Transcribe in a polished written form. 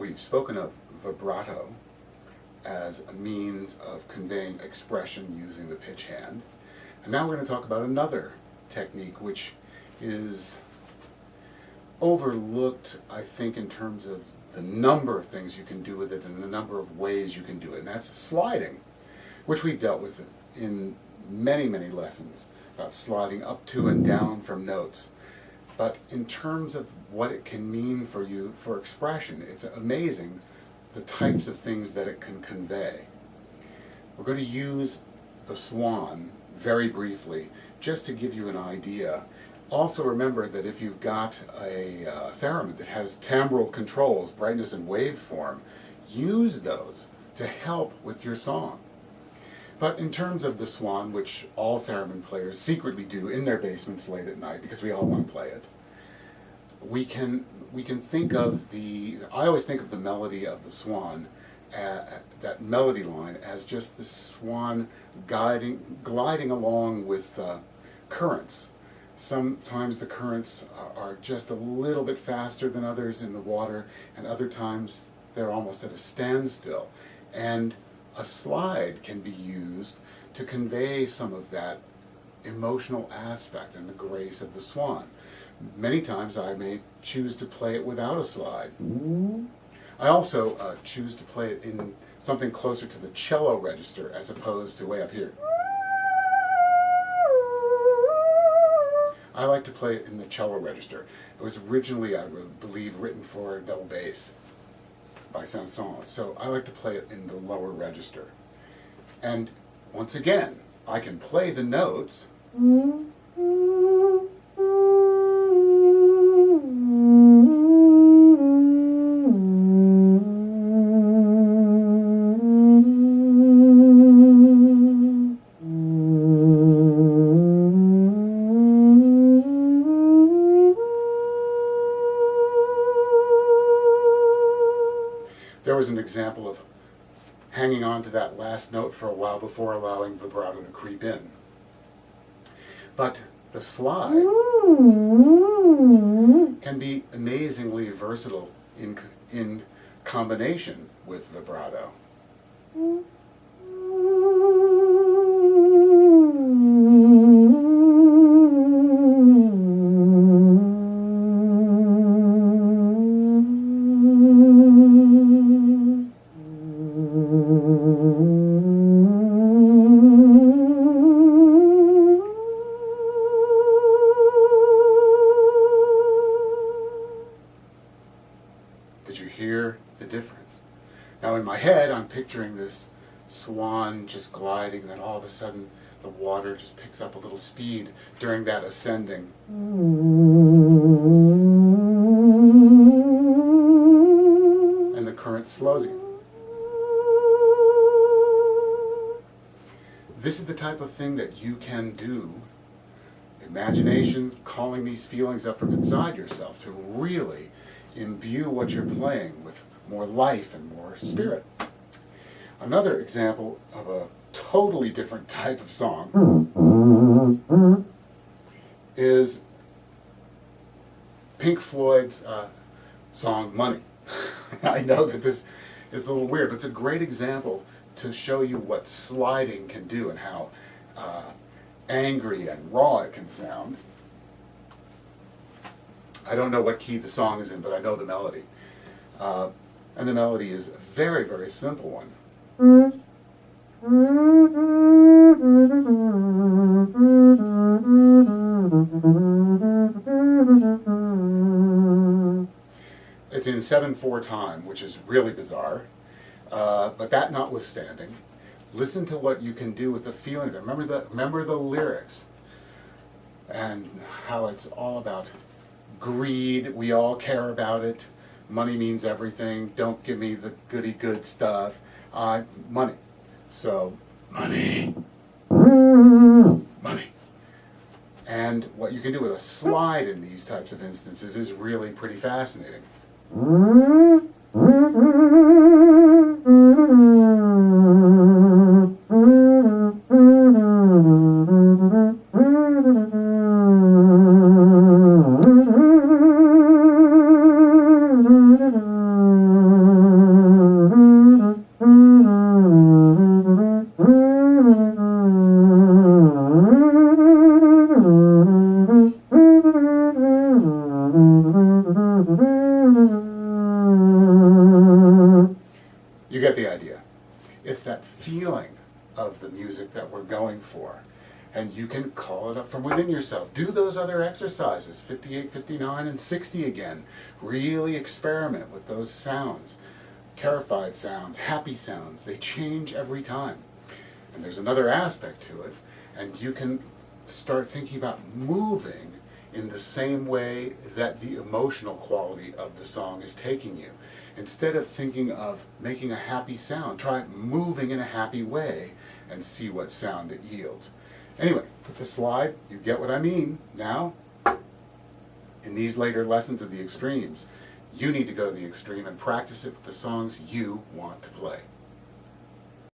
we've spoken of vibrato as a means of conveying expression using the pitch hand. And now we're going to talk about another technique which is overlooked, I think, in terms of the number of things you can do with it and the number of ways you can do it, and that's sliding, which we've dealt with in many, many lessons about sliding up to and down from notes. But in terms of what it can mean for you for expression, it's amazing the types of things that it can convey. We're going to use the Swan very briefly, just to give you an idea. Also remember that if you've got a theremin that has timbral controls, brightness and waveform, use those to help with your song. But in terms of the Swan, which all theremin players secretly do in their basements late at night because we all want to play it, we can think of I always think of the melody of the Swan, that melody line, as just the Swan gliding along with currents. Sometimes the currents are just a little bit faster than others in the water, and other times they're almost at a standstill. And a slide can be used to convey some of that emotional aspect and the grace of the Swan. Many times I may choose to play it without a slide. I also choose to play it in something closer to the cello register as opposed to way up here. I like to play it in the cello register. It was originally, I believe, written for double bass by Saint-Saëns, so I like to play it in the lower register. And once again, I can play the notes, There was an example of hanging on to that last note for a while before allowing vibrato to creep in. But the slide can be amazingly versatile in combination with vibrato. Did you hear the difference? Now in my head I'm picturing this Swan just gliding, and then all of a sudden the water just picks up a little speed during that ascending. And the current slows again. This is the type of thing that you can do. Imagination, calling these feelings up from inside yourself to really imbue what you're playing with more life and more spirit. Another example of a totally different type of song is Pink Floyd's song Money. I know that this is a little weird, but it's a great example to show you what sliding can do and how angry and raw it can sound. I don't know what key the song is in, but I know the melody. And the melody is a very, very simple one. It's in 7/4 time, which is really bizarre. But that notwithstanding, listen to what you can do with the feeling there. Remember the lyrics and how it's all about greed. We all care about it. Money means everything. Don't give me the goody good stuff. Money. So, money. Money. And what you can do with a slide in these types of instances is really pretty fascinating. going for. And you can call it up from within yourself. Do those other exercises, 58, 59, and 60 again. Really experiment with those sounds. Terrified sounds, happy sounds, they change every time. And there's another aspect to it, and you can start thinking about moving in the same way that the emotional quality of the song is taking you. Instead of thinking of making a happy sound, try moving in a happy way and see what sound it yields. Anyway, with the slide, you get what I mean. Now, in these later lessons of the extremes, you need to go to the extreme and practice it with the songs you want to play.